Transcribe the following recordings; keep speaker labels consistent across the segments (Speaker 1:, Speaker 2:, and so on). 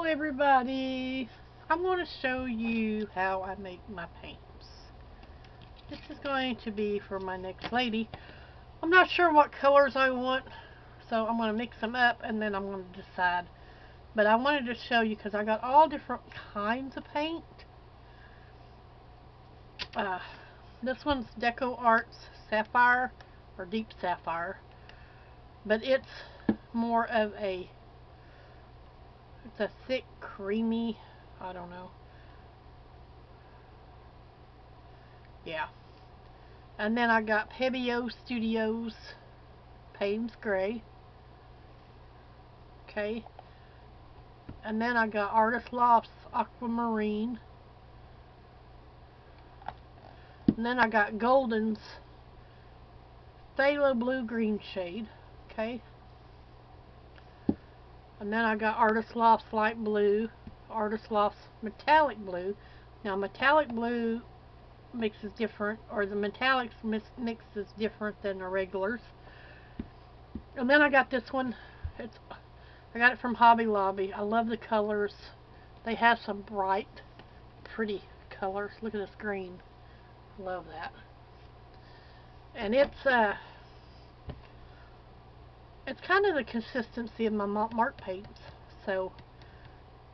Speaker 1: everybody, I'm going to show you how I make my paints. This is going to be for my next lady. I'm not sure what colors I want, so I'm going to mix them up and then I'm going to decide. But I wanted to show you because I got all different kinds of paint. This one's Deco Arts Sapphire or Deep Sapphire, but it's more of a thick, creamy, I don't know. Yeah. And then I got Pebeo Studios Payne's Gray. Okay. And then I got Artist Lofts Aquamarine. And then I got Golden's Phthalo Blue Green shade. Okay. And then I got Artist Lofts Light Blue, Artist Lofts Metallic Blue. Now metallic blue mixes different, or the metallics mixes different than the regulars. And then I got this one. I got it from Hobby Lobby. I love the colors. They have some bright, pretty colors. Look at this green. Love that. And it's kind of the consistency of my Mark paints. So,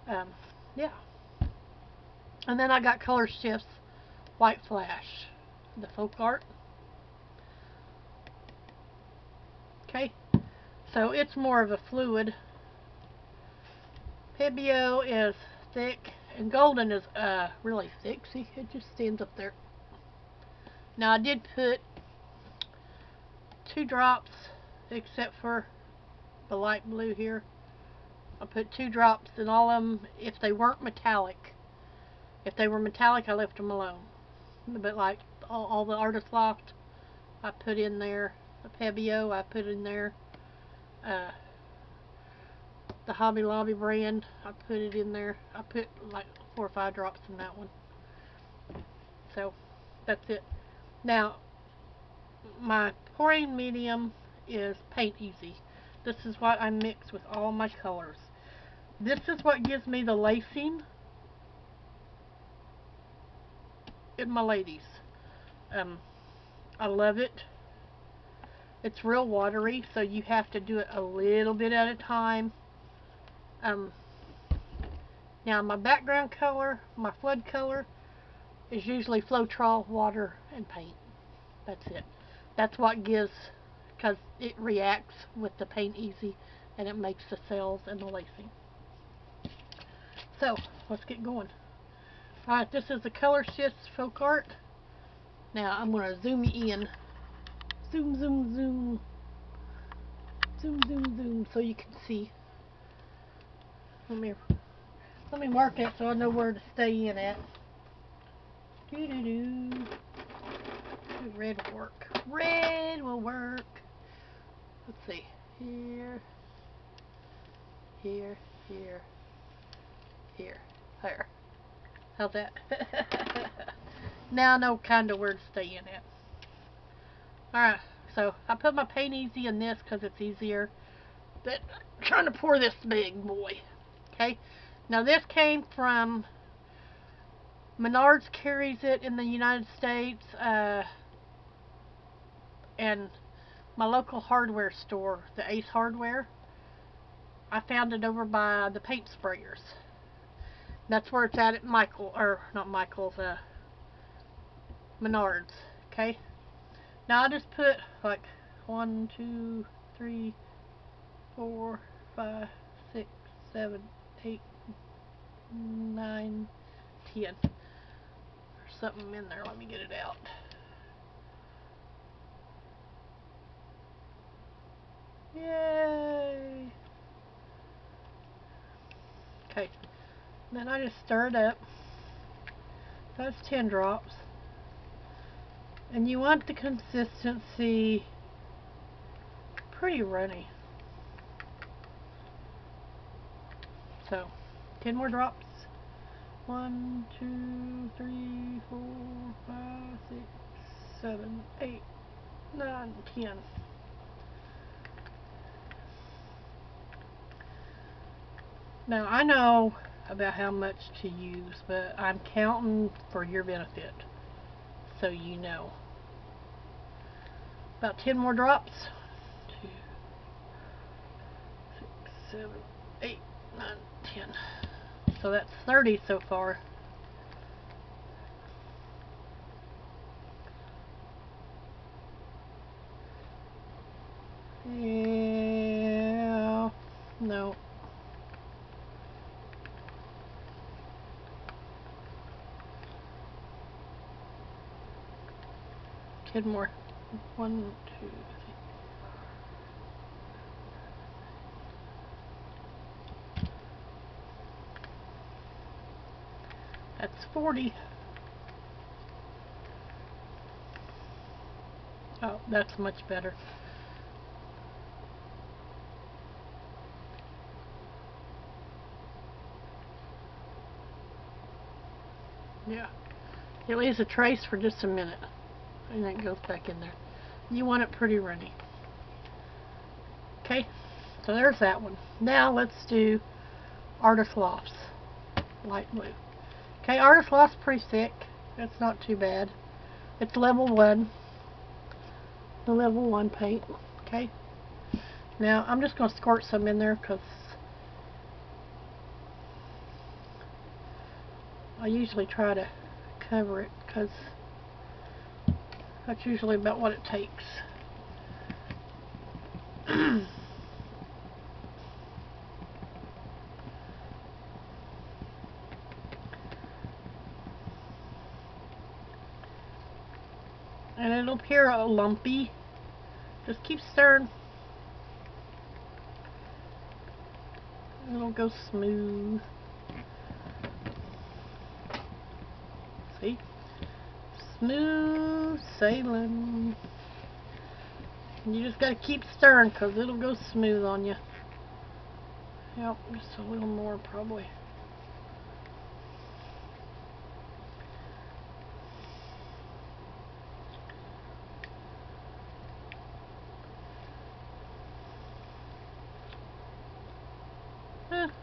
Speaker 1: yeah. And then I got Color Shifts White Flash, the Folk Art. Okay. So it's more of a fluid. Pebeo is thick, and Golden is really thick. See, it just stands up there. Now I did put 2 drops, except for the light blue here. I put 2 drops in all of them if they weren't metallic. If they were metallic, I left them alone. But like all the Artist Loft, I put in there. The Pebeo, I put in there. The Hobby Lobby brand, I put it in there. I put like 4 or 5 drops in that one. So that's it. Now my pouring medium is Paint Easy. This is what I mix with all my colors. This is what gives me the lacing in my ladies. I love it. It's real watery, so you have to do it a little bit at a time. Now my background color, my flood color, is usually Floetrol, water, and paint. That's it. That's what gives, because it reacts with the Paint Easy, and it makes the cells and the lacing. So, let's get going. Alright, this is the Color Shifts Folk Art. Now, I'm going to zoom you in. Zoom, zoom, zoom. Zoom, zoom, zoom, so you can see. Let me mark it so I know where to stay in at. Doo-doo-doo. Red will work. Red will work. Let's see. Here. Here. Here. Here. There. How's that? Now I know kind of where to stay in at. Alright. So I put my Paint Easy in this because it's easier. But I'm trying to pour this big boy. Okay. Now this came from Menards, carries it in the United States, and my local hardware store, the Ace Hardware. I found it over by the paint sprayers. That's where it's at Michael, or not Michael's, Menards. Okay. Now I just put like 1, 2, 3, 4, 5, 6, 7, 8, 9, 10. There's something in there. Let me get it out. Yay! Okay. Then I just stir it up. That's 10 drops. And you want the consistency pretty runny. So, 10 more drops. 1, 2, 3, 4, 5, 6, 7, 8, 9, 10. Now, I know about how much to use, but I'm counting for your benefit, so you know. About 10 more drops. 2, 6, 7, 8, 9, 10. So that's 30 so far. Yeah, no. Ten more. 1, 2, 3. That's 40. Oh, that's much better. Yeah. It leaves a trace for just a minute, and then it goes back in there. You want it pretty runny. Okay, so there's that one. Now let's do Artist Lofts, light blue. Okay, Artist Lofts pretty thick. That's not too bad. It's level 1. The level 1 paint. Okay. Now I'm just going to squirt some in there because I usually try to cover it because that's usually about what it takes. And it'll appear a lumpy. Just keep stirring. It'll go smooth. See? Smooth sailing. You just gotta keep stirring because it'll go smooth on you. Yep, just a little more probably.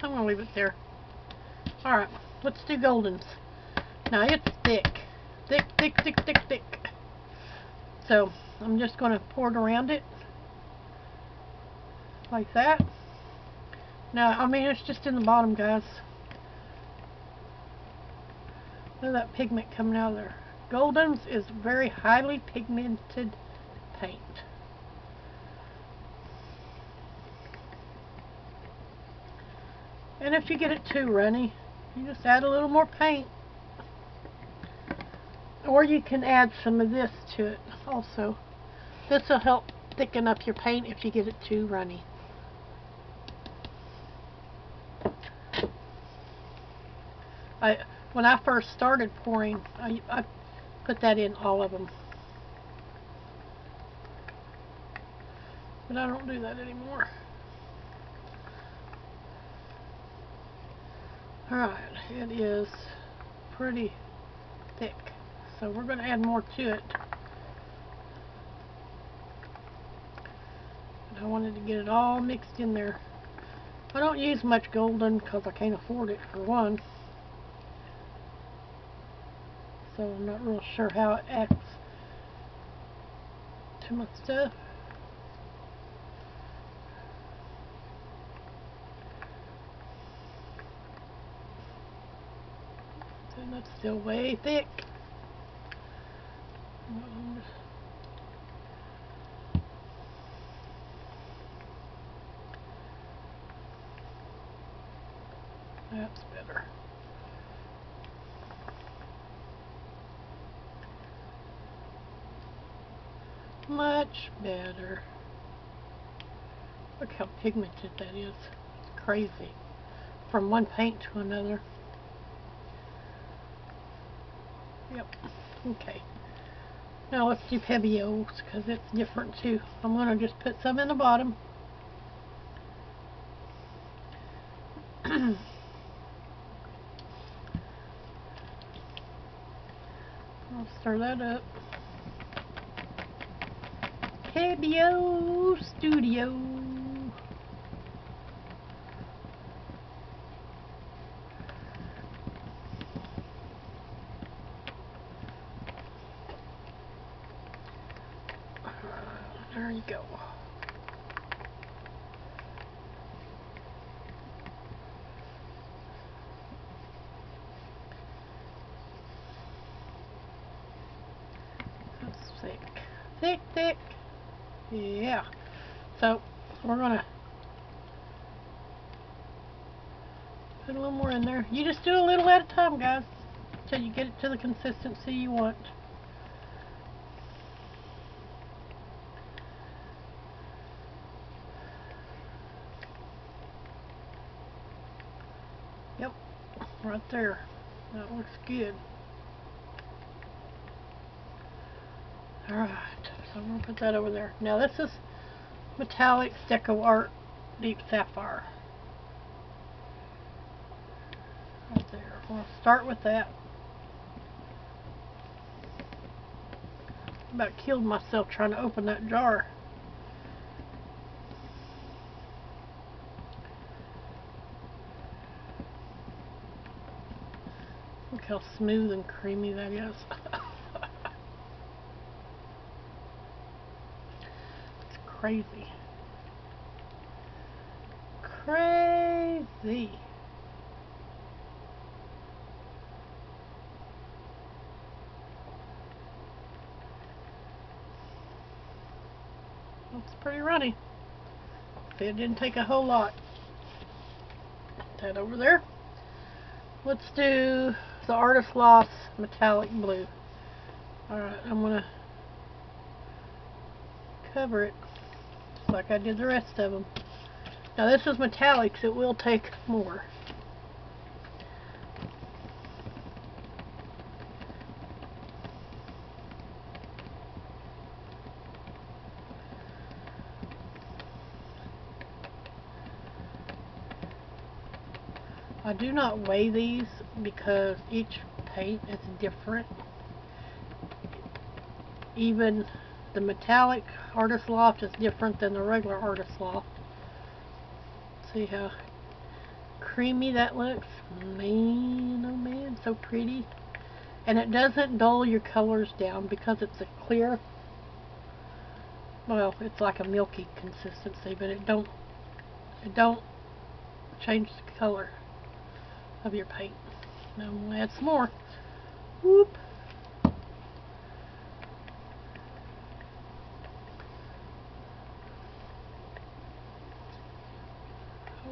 Speaker 1: I'm gonna leave it there. Alright, let's do Goldens. Now it's thick. Thick, thick, thick, thick, thick. So I'm just gonna pour it around it. Like that. Now, I mean, it's just in the bottom, guys. Look at that pigment coming out of there. Goldens is very highly pigmented paint. And if you get it too runny, you just add a little more paint. Or you can add some of this to it also. This will help thicken up your paint if you get it too runny. When I first started pouring, I put that in all of them. But I don't do that anymore. Alright, it is pretty thick. So we're going to add more to it. I wanted to get it all mixed in there. I don't use much golden because I can't afford it for one. So I'm not real sure how it acts to my stuff. And that's still way thick. That's better. Much better. Look how pigmented that is. It's crazy. From one paint to another. Yep. Okay. Now let's do Pebios because it's different too. I'm going to just put some in the bottom. I'll stir that up. Pebio Studio. There you go. That's thick. Thick, thick. Yeah. So, we're going to put a little more in there. You just do a little at a time, guys, until you get it to the consistency you want. Yep, right there. That looks good. Alright, so I'm going to put that over there. Now this is Metallics Deco Art Deep Sapphire. Right there. I'm going to start with that. About killed myself trying to open that jar. Look how smooth and creamy that is. It's crazy. Crazy. It's pretty runny. It didn't take a whole lot. Put that over there. Let's do the Artist Loft Metallic Blue. Alright, I'm going to cover it just like I did the rest of them. Now this is metallics, it will take more. I do not weigh these because each paint is different. Even the metallic Artist Loft is different than the regular Artist Loft. See how creamy that looks? Man, oh man, so pretty. And it doesn't dull your colors down because it's a clear, well, it's like a milky consistency, but it don't change the color of your paint. Now we'll add some more. Whoop.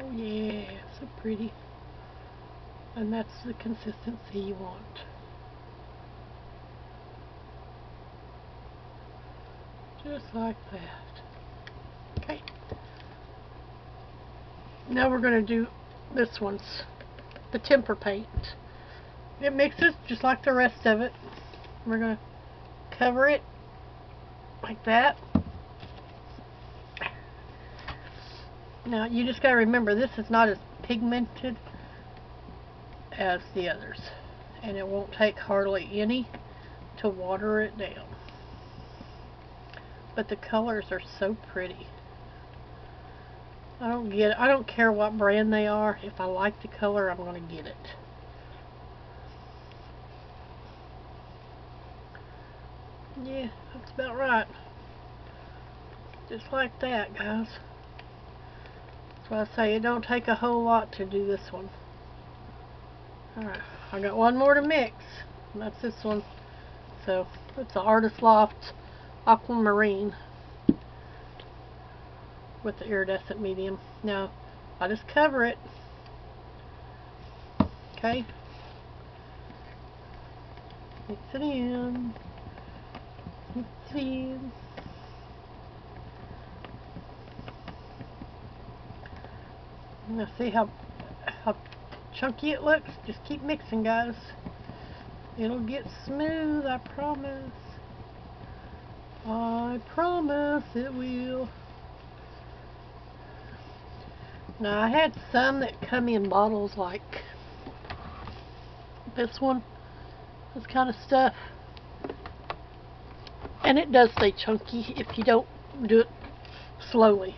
Speaker 1: Oh yeah, so pretty. And that's the consistency you want. Just like that. Okay. Now we're going to do this one's, the temper paint. It mixes just like the rest of it. We're going to cover it like that. Now you just got to remember, this is not as pigmented as the others, and it won't take hardly any to water it down. But the colors are so pretty. I don't care what brand they are. If I like the color, I'm going to get it. Yeah, that's about right. Just like that, guys. That's why I say it don't take a whole lot to do this one. Alright, I got one more to mix, and that's this one. So, it's the Artist Loft Aquamarine with the iridescent medium. Now, I just cover it. Okay. Mix it in. Mix it in. Now see how chunky it looks? Just keep mixing, guys. It'll get smooth, I promise. I promise it will. Now I had some that come in bottles like this one, this kind of stuff, and it does stay chunky if you don't do it slowly.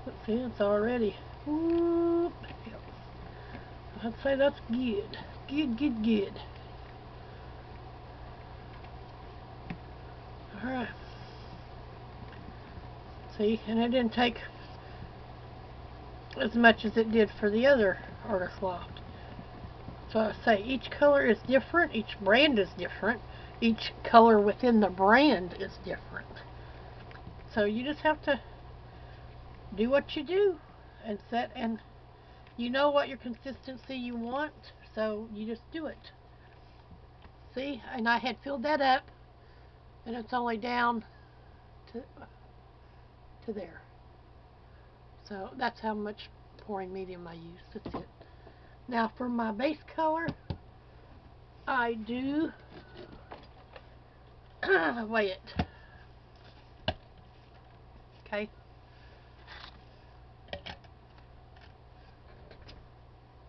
Speaker 1: Let's see, it's already, whoop, yep. I'd say that's good. Good, good, good. Alright. See, and it didn't take as much as it did for the other Artist Loft. So I say each color is different, each brand is different, each color within the brand is different. So you just have to do what you do and set, and you know what your consistency you want, so you just do it. See, and I had filled that up, and it's only down to there. So that's how much pouring medium I use. That's it. Now for my base color, I do weigh it. Okay.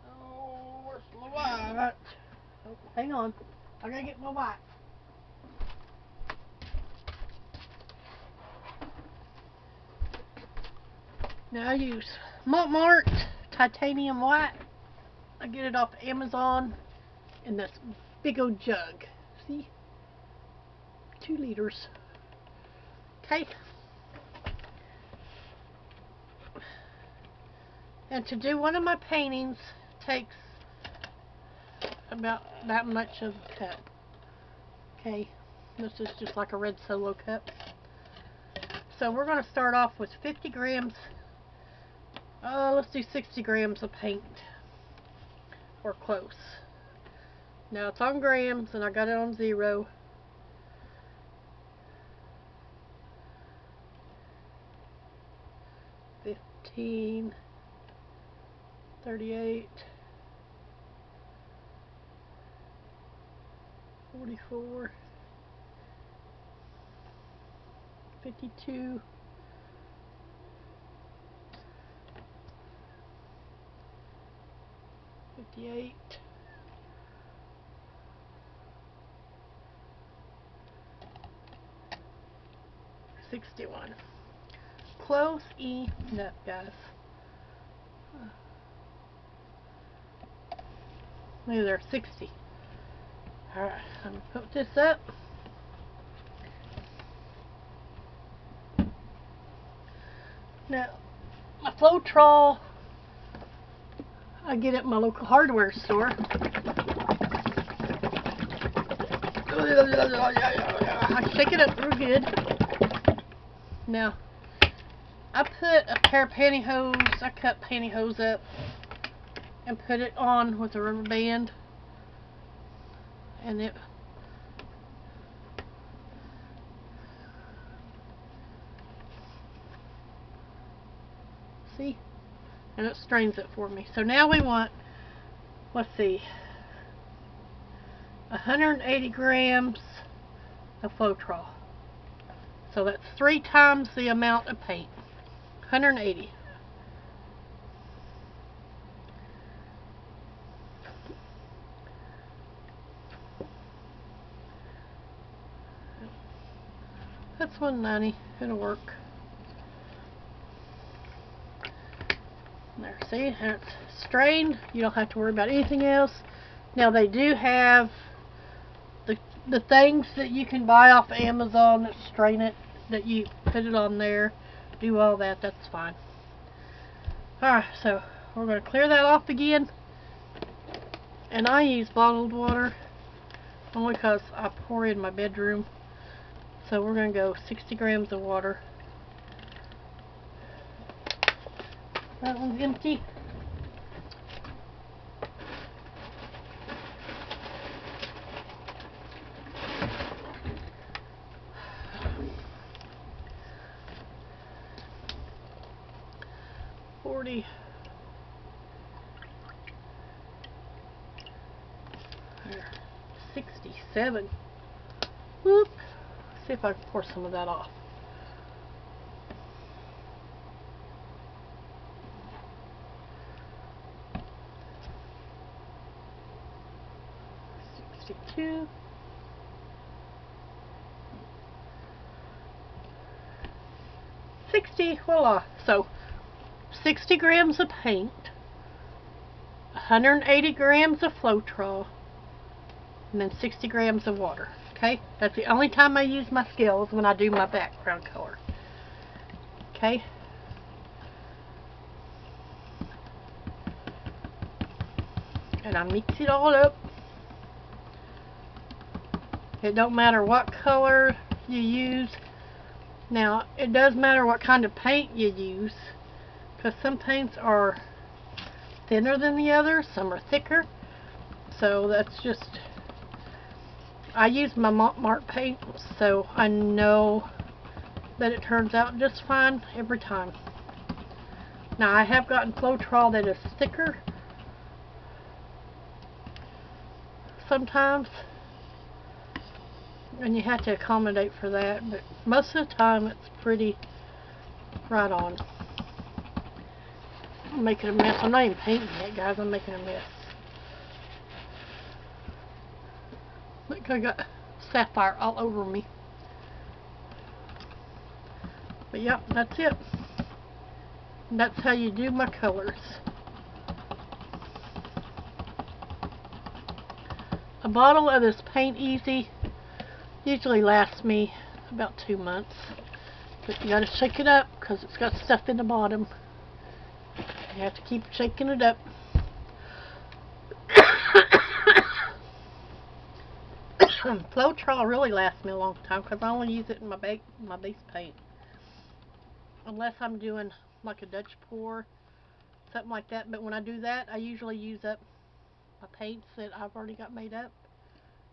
Speaker 1: Oh, where's my white? Oh, hang on. I gotta get my white. Now I use Montmartre titanium white. I get it off Amazon in this big old jug. See? 2 liters. Okay. And to do one of my paintings takes about that much of a cup. Okay. This is just like a red Solo cup. So we're going to start off with 50 grams. Let's do 60 grams of paint. Or close. Now it's on grams and I got it on 0. $15, $38, $44, $52, $58, $61. Close enough, guys. Maybe they're 60. Alright, I'm going to put this up. Now, my Floetrol, I get it at my local hardware store. I shake it up real good. Now, I put a pair of pantyhose, I cut pantyhose up and put it on with a rubber band, and it see, and it strains it for me. So now we want, let's see, 180 grams of Floetrol. So that's 3 times the amount of paint. 180. That's 190. It'll work. There, see, and it's strained. You don't have to worry about anything else. Now they do have the things that you can buy off Amazon that strain it, that you put it on there, do all that. That's fine. Alright, so we're going to clear that off again. And I use bottled water only because I pour in my bedroom. So we're going to go 60 grams of water. That one's empty. $40. 67. Whoop. See if I can pour some of that off. $62. $60. Voila. So 60 grams of paint, 180 grams of Floetrol, and then 60 grams of water. Okay, that's the only time I use my scales, when I do my background color. Okay. And I mix it all up. It don't matter what color you use. Now, it does matter what kind of paint you use, because some paints are thinner than the others, some are thicker. So that's just, I use my Mark paint, so I know that it turns out just fine every time. Now, I have gotten Floetrol that is thicker sometimes, and you have to accommodate for that, but most of the time it's pretty right on. I'm making a mess. I'm not even painting yet, guys. I'm making a mess. Look, I got sapphire all over me. But yep, that's it. And that's how you do my colors. A bottle of this Paint Easy usually lasts me about 2 months. But you gotta shake it up because it's got stuff in the bottom. You have to keep shaking it up. Floetrol really lasts me a long time because I only use it in my base paint. Unless I'm doing like a Dutch pour, something like that. But when I do that, I usually use up my paints that I've already got made up,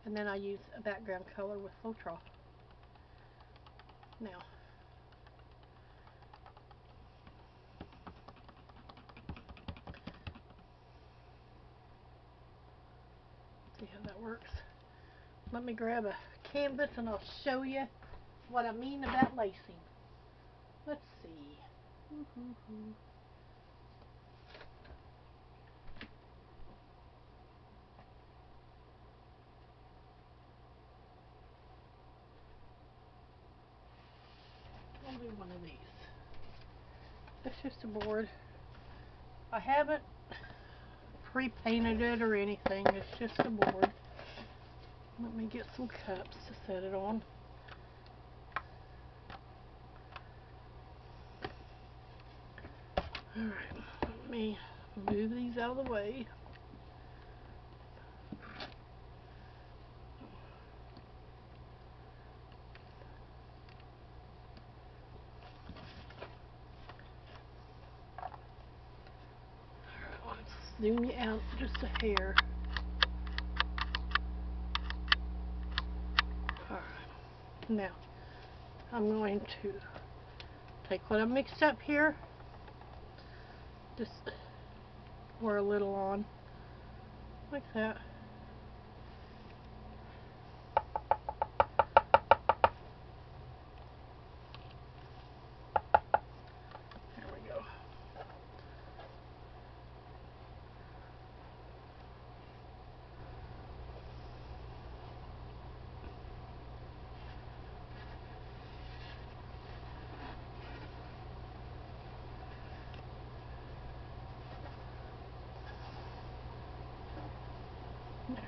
Speaker 1: and then I use a background color with Floetrol. Now, see how that works. Let me grab a canvas and I'll show you what I mean about lacing. Let's see. I'll do one of these. It's just a board. I haven't pre-painted it or anything. It's just a board. Let me get some cups to set it on. Alright, let me move these out of the way. Alright, let's zoom you out just a hair. Alright, now I'm going to take what I mixed up here, just pour a little on, like that. There we go. There.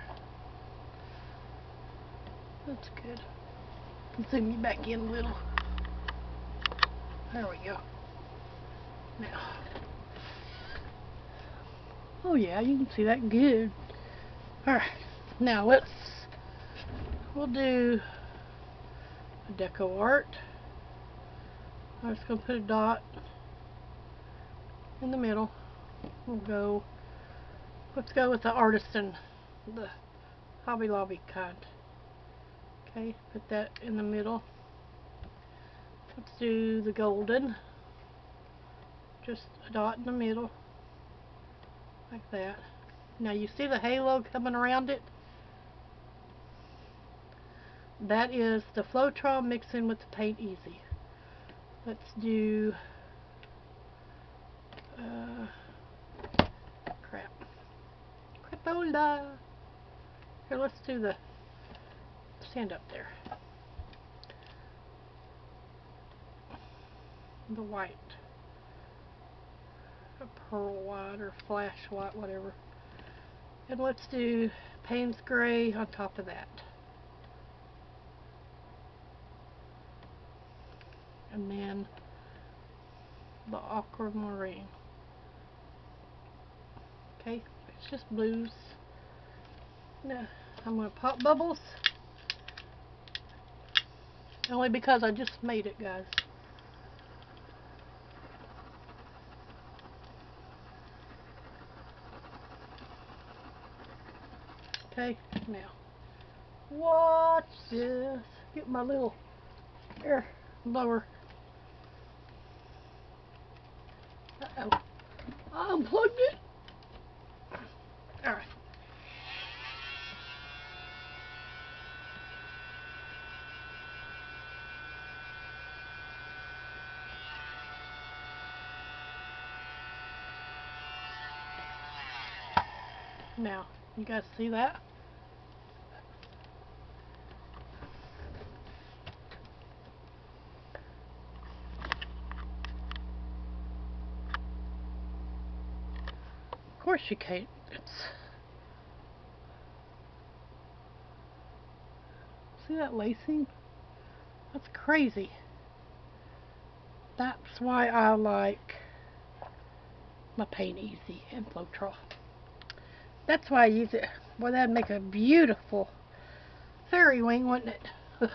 Speaker 1: That's good. Zoom me back in a little. There we go. Now, oh yeah, you can see that good. Alright, now we'll do a deco art. I'm just going to put a dot in the middle. Let's go with the Artisan, the Hobby Lobby kind. Okay, put that in the middle. Let's do the golden. Just a dot in the middle, like that. Now you see the halo coming around it? That is the Floetrol mixing with the Paint Easy. Let's do crapola. Here, let's do the stand up there. The white, a pearl white or flash white, whatever. And let's do Payne's Gray on top of that. And then the Aquamarine. Okay, it's just blues. Now, I'm going to pop bubbles. Only because I just made it, guys. Okay, now, watch this. Get my little air blower. Uh-oh. I unplugged it. Alright. Now, you guys see that? Of course you can't. See that lacing? That's crazy. That's why I like my Paint Easy and Floetrol. That's why I use it. Boy, that'd make a beautiful fairy wing, wouldn't it?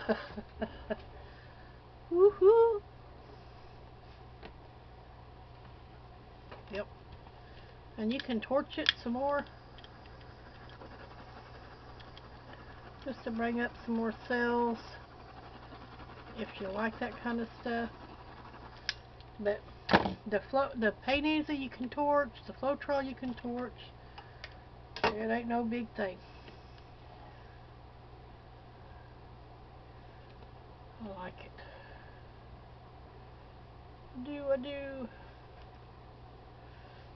Speaker 1: Woohoo! Yep. And you can torch it some more, just to bring up some more cells, if you like that kind of stuff. But the Paint Easy you can torch, the Floetrol you can torch. It ain't no big thing. I like it. I do.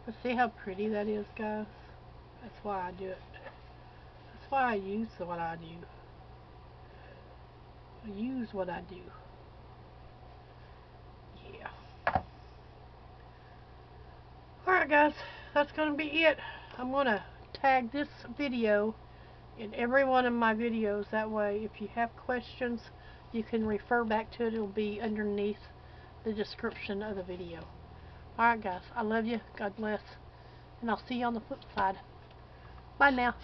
Speaker 1: But see how pretty that is, guys? That's why I do it. That's why I use what I do. I use what I do. Yeah. Alright, guys. That's going to be it. I'm going to tag this video in every one of my videos. That way, if you have questions, you can refer back to it. It'll be underneath the description of the video. Alright, guys. I love you. God bless. And I'll see you on the flip side. Bye now.